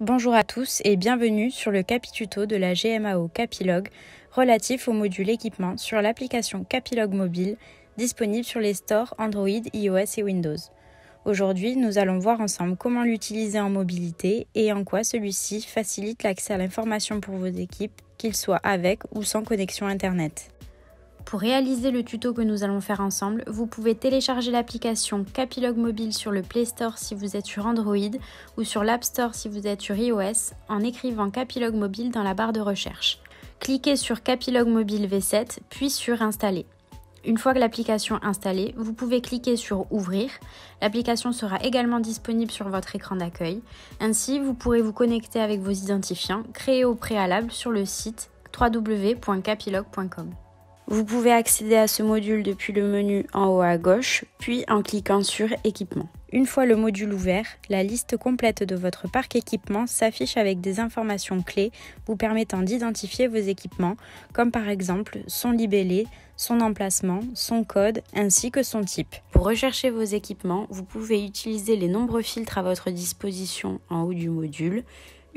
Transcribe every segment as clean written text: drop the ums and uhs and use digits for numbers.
Bonjour à tous et bienvenue sur le Capituto de la GMAO Capilog relatif au module équipement sur l'application Capilog mobile disponible sur les stores Android, iOS et Windows. Aujourd'hui, nous allons voir ensemble comment l'utiliser en mobilité et en quoi celui-ci facilite l'accès à l'information pour vos équipes, qu'ils soient avec ou sans connexion Internet. Pour réaliser le tuto que nous allons faire ensemble, vous pouvez télécharger l'application Capilog mobile sur le Play Store si vous êtes sur Android ou sur l'App Store si vous êtes sur iOS en écrivant Capilog mobile dans la barre de recherche. Cliquez sur Capilog mobile V7 puis sur Installer. Une fois que l'application est installée, vous pouvez cliquer sur Ouvrir. L'application sera également disponible sur votre écran d'accueil. Ainsi, vous pourrez vous connecter avec vos identifiants créés au préalable sur le site www.capilog.com. Vous pouvez accéder à ce module depuis le menu en haut à gauche, puis en cliquant sur Équipement. Une fois le module ouvert, la liste complète de votre parc équipement s'affiche avec des informations clés vous permettant d'identifier vos équipements, comme par exemple son libellé, son emplacement, son code, ainsi que son type. Pour rechercher vos équipements, vous pouvez utiliser les nombreux filtres à votre disposition en haut du module,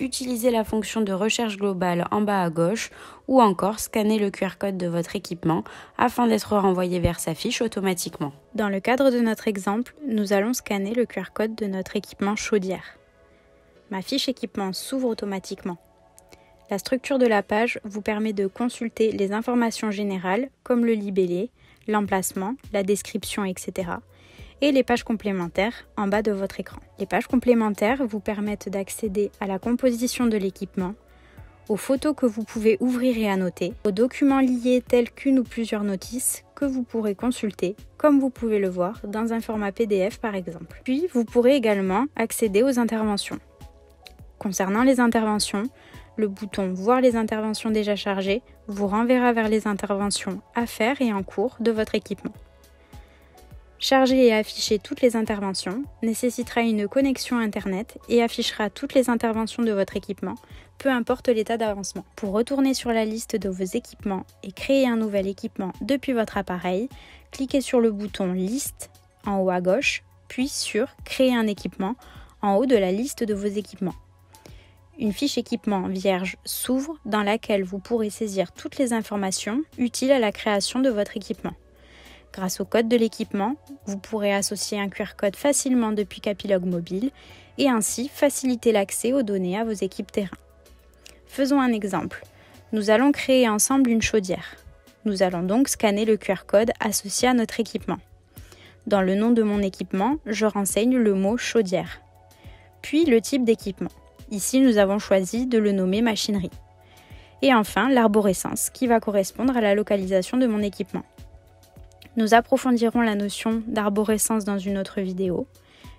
utiliser la fonction de recherche globale en bas à gauche ou encore scanner le QR code de votre équipement afin d'être renvoyé vers sa fiche automatiquement. Dans le cadre de notre exemple, nous allons scanner le QR code de notre équipement chaudière. Ma fiche équipement s'ouvre automatiquement. La structure de la page vous permet de consulter les informations générales comme le libellé, l'emplacement, la description, etc. et les pages complémentaires en bas de votre écran. Les pages complémentaires vous permettent d'accéder à la composition de l'équipement, aux photos que vous pouvez ouvrir et annoter, aux documents liés tels qu'une ou plusieurs notices que vous pourrez consulter, comme vous pouvez le voir dans un format PDF par exemple. Puis vous pourrez également accéder aux interventions. Concernant les interventions, le bouton « Voir les interventions déjà chargées » vous renverra vers les interventions à faire et en cours de votre équipement. Charger et afficher toutes les interventions nécessitera une connexion Internet et affichera toutes les interventions de votre équipement, peu importe l'état d'avancement. Pour retourner sur la liste de vos équipements et créer un nouvel équipement depuis votre appareil, cliquez sur le bouton « Liste » en haut à gauche, puis sur « Créer un équipement » en haut de la liste de vos équipements. Une fiche équipement vierge s'ouvre dans laquelle vous pourrez saisir toutes les informations utiles à la création de votre équipement. Grâce au code de l'équipement, vous pourrez associer un QR code facilement depuis Capilog mobile et ainsi faciliter l'accès aux données à vos équipes terrain. Faisons un exemple. Nous allons créer ensemble une chaudière. Nous allons donc scanner le QR code associé à notre équipement. Dans le nom de mon équipement, je renseigne le mot chaudière. Puis le type d'équipement. Ici, nous avons choisi de le nommer machinerie. Et enfin, l'arborescence qui va correspondre à la localisation de mon équipement. Nous approfondirons la notion d'arborescence dans une autre vidéo,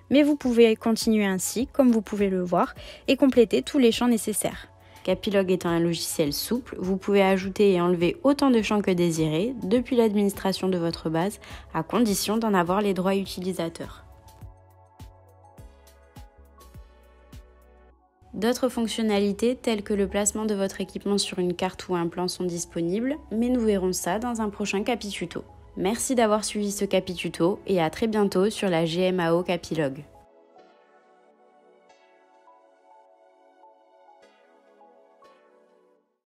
mais vous pouvez continuer ainsi, comme vous pouvez le voir, et compléter tous les champs nécessaires. Capilog étant un logiciel souple, vous pouvez ajouter et enlever autant de champs que désiré depuis l'administration de votre base, à condition d'en avoir les droits utilisateurs. D'autres fonctionnalités telles que le placement de votre équipement sur une carte ou un plan sont disponibles, mais nous verrons ça dans un prochain Capituto. Merci d'avoir suivi ce Capituto et à très bientôt sur la GMAO Capilog.